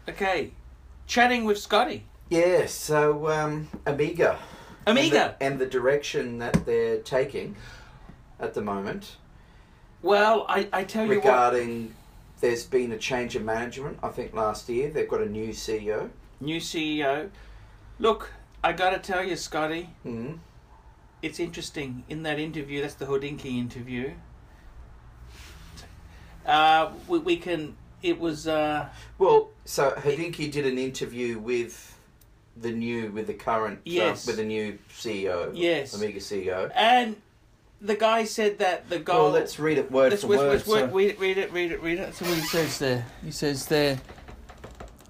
Okay, chatting with Scotty. Yeah, so Amiga. And the direction that they're taking at the moment. Well, I tell you regarding, there's been a change of management, I think last year. They've got a new CEO. New CEO. Look, I got to tell you, Scotty, it's interesting. In that interview, that's the Hodinkee interview, Well, so Hodinkee did an interview with the new CEO. Yes. Amiga CEO. And the guy said that the goal... Well, let's read it word for word. Read it. That's what he says there. He says there.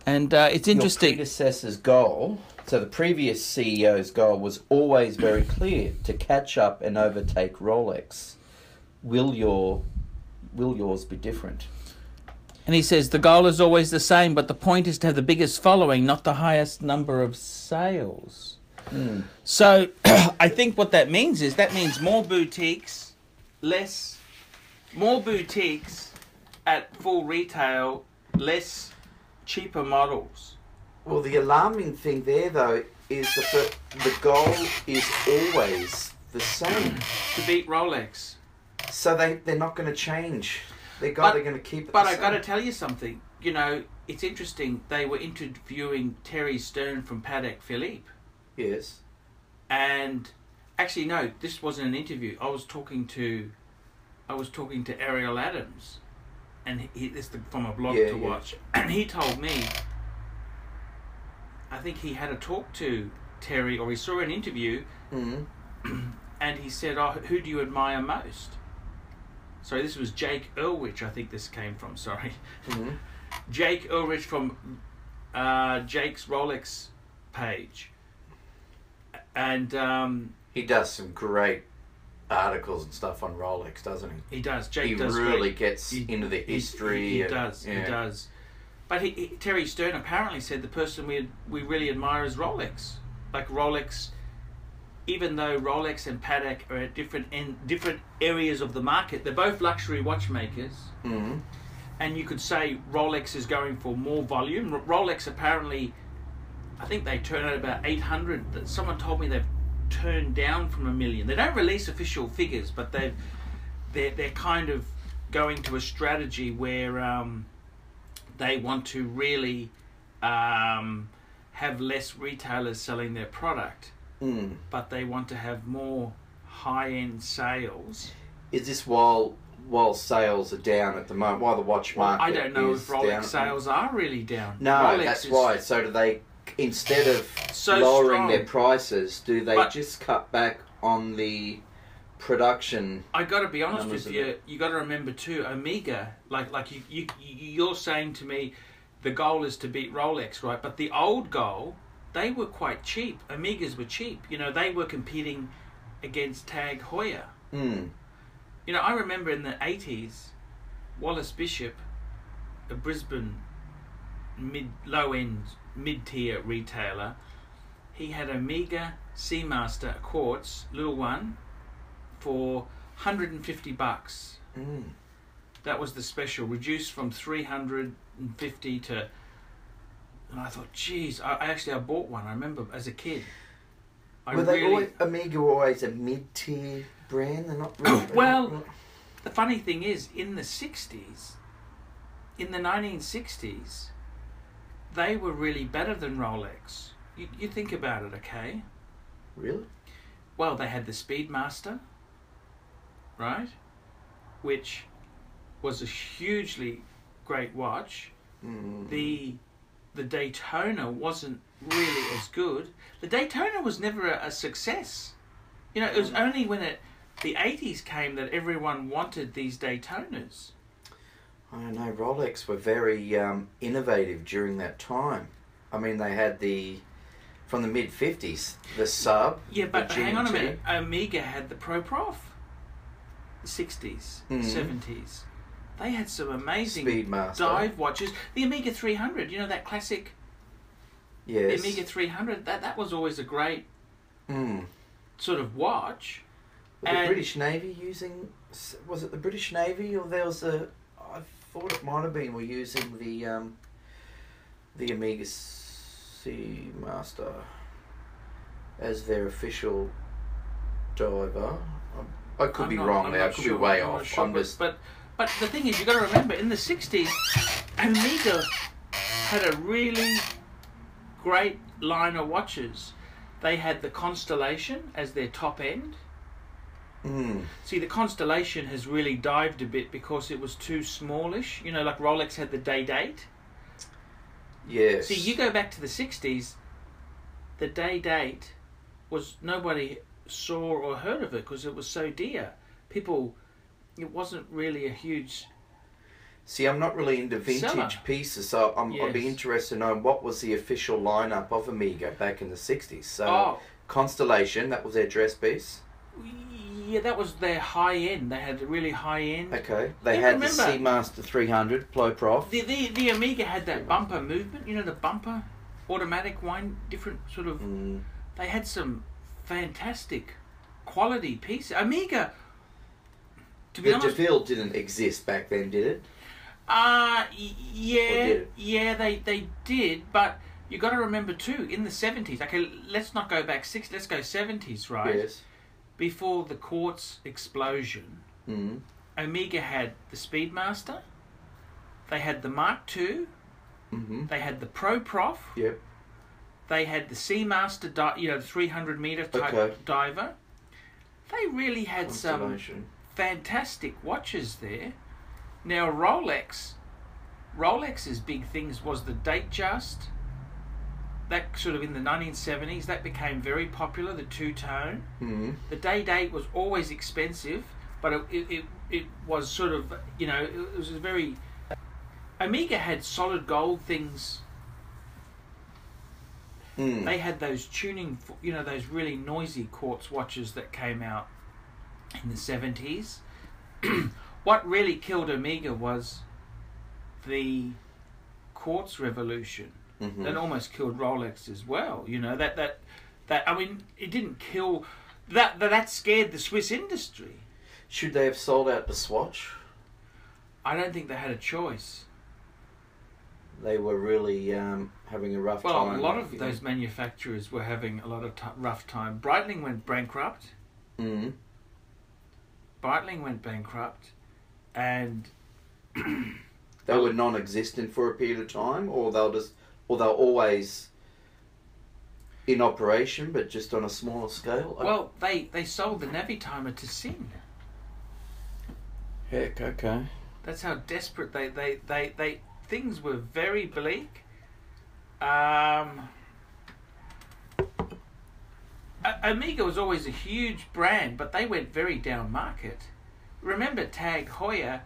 And it's interesting. Your predecessor's goal, so the previous CEO's goal was always very clear, to catch up and overtake Rolex. Will yours be different? And he says the goal is always the same, but the point is to have the biggest following, not the highest number of sales. So I think what that means is more boutiques, more boutiques at full retail, less cheaper models. Well, the alarming thing there, though, is that the goal is always the same. To beat Rolex. So they're not going to change. They're going to keep it the same. But I got to tell you something. You know, it's interesting. They were interviewing Terry Stern from Patek Philippe. Yes. And actually, no, this wasn't an interview. I was talking to Ariel Adams, and this is from a blog to watch, and he told me, I think he had a talk to Terry, or he saw an interview, and he said, "Oh, who do you admire most?" Sorry, this was Jake Ulrich. I think this came from. Sorry, Jake Ulrich from Jake's Rolex page. And he does some great articles and stuff on Rolex, doesn't he? He does. Jake does. He really gets into the history. He does. Yeah. He does. But Terry Stern apparently said the person we really admire is Rolex. Like Rolex, even though Rolex and Patek are at different areas of the market, they're both luxury watchmakers. And you could say Rolex is going for more volume. Rolex apparently, I think they turn out about 800. Someone told me they've turned down from 1 million. They don't release official figures, but they're kind of going to a strategy where they want to really have less retailers selling their product, but they want to have more high-end sales. Is this while sales are down at the moment? While the watch market I don't know if Rolex down sales are really down. No, Rolex that's why. So do they? Instead of lowering their prices, do they just cut back on the production? I got to be honest with you. You got to remember too, Amiga. Like you're saying to me, the goal is to beat Rolex, right? But the old goal, they were quite cheap. Amigas were cheap. You know, they were competing against Tag Heuer. You know, I remember in the 80s, Wallace Bishop, a Brisbane low-end, mid-tier retailer, he had Amiga Seamaster Quartz, little one, for $150. That was the special, reduced from 350 to... And I thought, geez, I bought one. I remember as a kid. Amiga were always a mid-tier brand? They're not really... Well, the funny thing is, in the 1960s, they were really better than Rolex. You think about it, okay? Really? Well, they had the Speedmaster, right? Which was a hugely great watch. The Daytona wasn't really as good. The Daytona was never a success. You know, it was only when the 80s came that everyone wanted these Daytonas. I don't know, Rolex were very innovative during that time. I mean, they had from the mid-50s, the Sub. Yeah, but hang on a minute. Amiga had the Pro Prof. The 60s, 70s. They had some amazing dive watches. The Amiga 300, you know, that classic... Yes. The Amiga 300, that was always a great sort of watch. Was the British Navy using... Was it the British Navy, or there was a... I thought it might have been we're using the the Omega Seamaster as their official diver. I could be wrong there. I could be way off. Sure, but the thing is, you got to remember, in the 60s, Omega had a really great line of watches. They had the Constellation as their top end. See, the Constellation has really dived a bit because it was too smallish. You know, like Rolex had the day date. Yes. See, you go back to the 60s, the day date was, nobody saw or heard of it because it was so dear. People, it wasn't really a huge... See, I'm not really into vintage seller. pieces, so I'd be interested to know what was the official lineup of Omega back in the 60s. So, Constellation, that was their dress piece. Yeah, that was their high end. They had really high end. Okay. They had the Seamaster 300, Plo Prof. The Omega had that bumper movement, you know, the bumper, automatic wind, different sort of... They had some fantastic quality pieces. Omega, to be honest... The DeVille didn't exist back then, did it? Yeah, they did, but you got to remember too, in the 70s, okay, let's not go back 60s, let's go 70s, right? Yes. Before the quartz explosion, Omega had the Speedmaster, they had the Mark II, they had the Pro Prof, they had the Seamaster, the 300 meter type diver. They really had some fantastic watches there. Now Rolex's big things was the Datejust. That sort of in the 1970s, that became very popular, the two-tone. The day date was always expensive, but it was sort of, you know, it was a very... Omega had solid gold things. They had those tuning, you know, those really noisy quartz watches that came out in the 70s. What really killed Omega was the quartz revolution. That almost killed Rolex as well. You know, that I mean, it didn't kill... That scared the Swiss industry. Should they have sold out the Swatch? I don't think they had a choice. They were really having a rough time. Well, a lot of those manufacturers were having a lot of rough time. Breitling went bankrupt. Breitling went bankrupt, and they were non-existent for a period of time, or they'll always in operation, but just on a smaller scale. Well, they sold the Navitimer to Sing. Heck, okay. That's how desperate they things were very bleak. Omega was always a huge brand, but they went very down market. Remember Tag Heuer?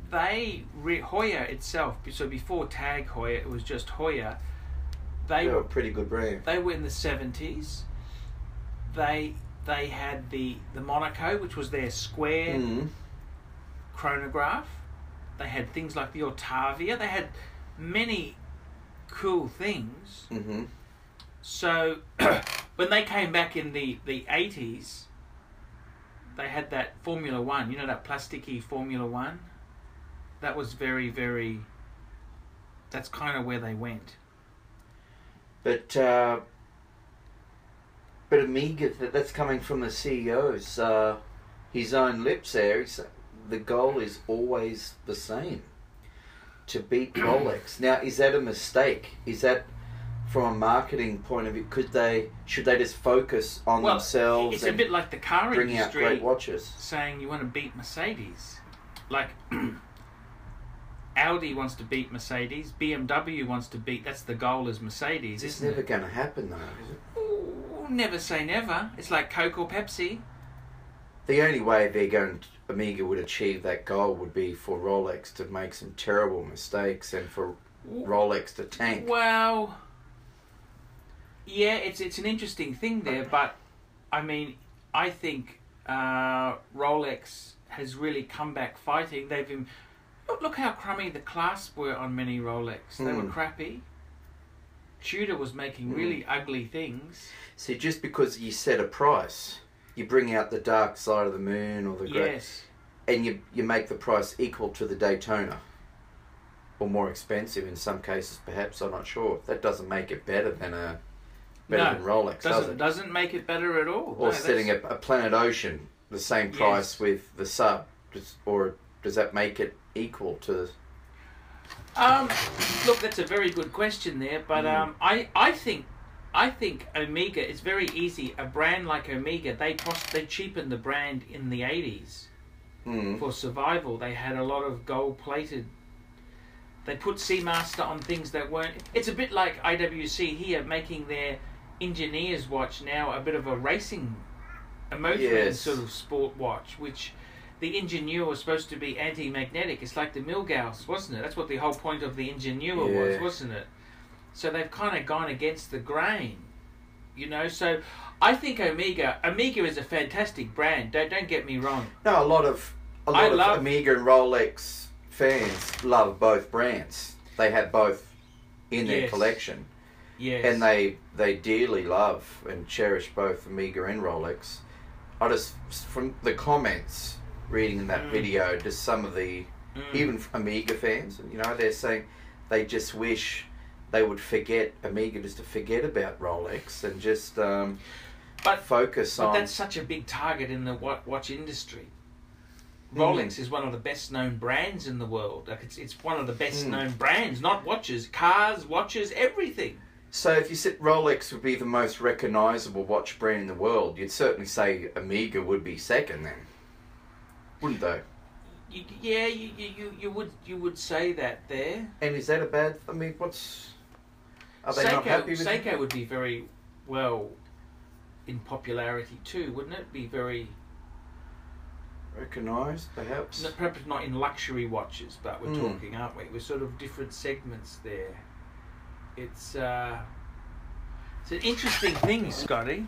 Heuer itself, so before Tag Heuer, it was just Heuer. They were a pretty good brand. They were in the 70s. They had the Monaco, which was their square chronograph. They had things like the Ortavia. They had many cool things. So when they came back in the 80s, they had that Formula One, you know, that plasticky Formula One. That was very, very... That's kind of where they went. But Omega, that's coming from the CEO's his own lips there. The goal is always the same, to beat Rolex. Now, is that a mistake? Is that from a marketing point of view? Should they just focus on themselves? It's a bit like the car industry bring out great watches, saying you want to beat Mercedes. Like Audi wants to beat Mercedes, BMW wants to beat. That's the goal, is Mercedes. It's never going to happen, though, is it? Ooh, never say never. It's like Coke or Pepsi. The only way Omega would achieve that goal would be for Rolex to make some terrible mistakes and for Rolex to tank. Well, yeah, it's an interesting thing there, but I mean, I think Rolex has really come back fighting. Look how crummy the clasps were on many Rolex. They were crappy. Tudor was making really ugly things. See, just because you set a price, you bring out the dark side of the moon or the great, and you make the price equal to the Daytona. or more expensive in some cases, perhaps. I'm not sure. That doesn't make it better than No, Rolex, does it? Doesn't make it better at all. Or No, setting a Planet Ocean the same price Yes. with the sub, or does that make it equal to? Look, that's a very good question there, but I think Omega is very easy. A brand like Omega, they cheapened the brand in the 80s for survival. They had a lot of gold-plated. They put Seamaster on things that weren't. It's a bit like IWC here making their engineer's watch now a bit of a racing, a motoring sort of sport watch, which the Ingenieur was supposed to be anti-magnetic. It's like the Milgauss, wasn't it? That's what the whole point of the Ingenieur was, wasn't it? So they've kind of gone against the grain, you know. So I think Omega is a fantastic brand. Don't get me wrong. No, a lot of Omega and Rolex fans love both brands. They have both in their collection. Yes. And they dearly love and cherish both Omega and Rolex. I just, from the comments, reading that video, just some of the, even Omega fans, you know, they're saying they just wish they would forget Omega, just to forget about Rolex and just focus on... But that's such a big target in the watch industry. Rolex is one of the best known brands in the world. Like it's one of the best known brands, not watches, cars, watches, everything. So if you said Rolex would be the most recognisable watch brand in the world, you'd certainly say Omega would be second then, wouldn't they? You would say that there. And is that a bad? I mean, are they not happy with Seiko it? would be very well in popularity too, wouldn't it? Be very recognised, perhaps. Perhaps not in luxury watches, but we're talking, aren't we? We're sort of different segments there. It's an interesting thing, Scotty.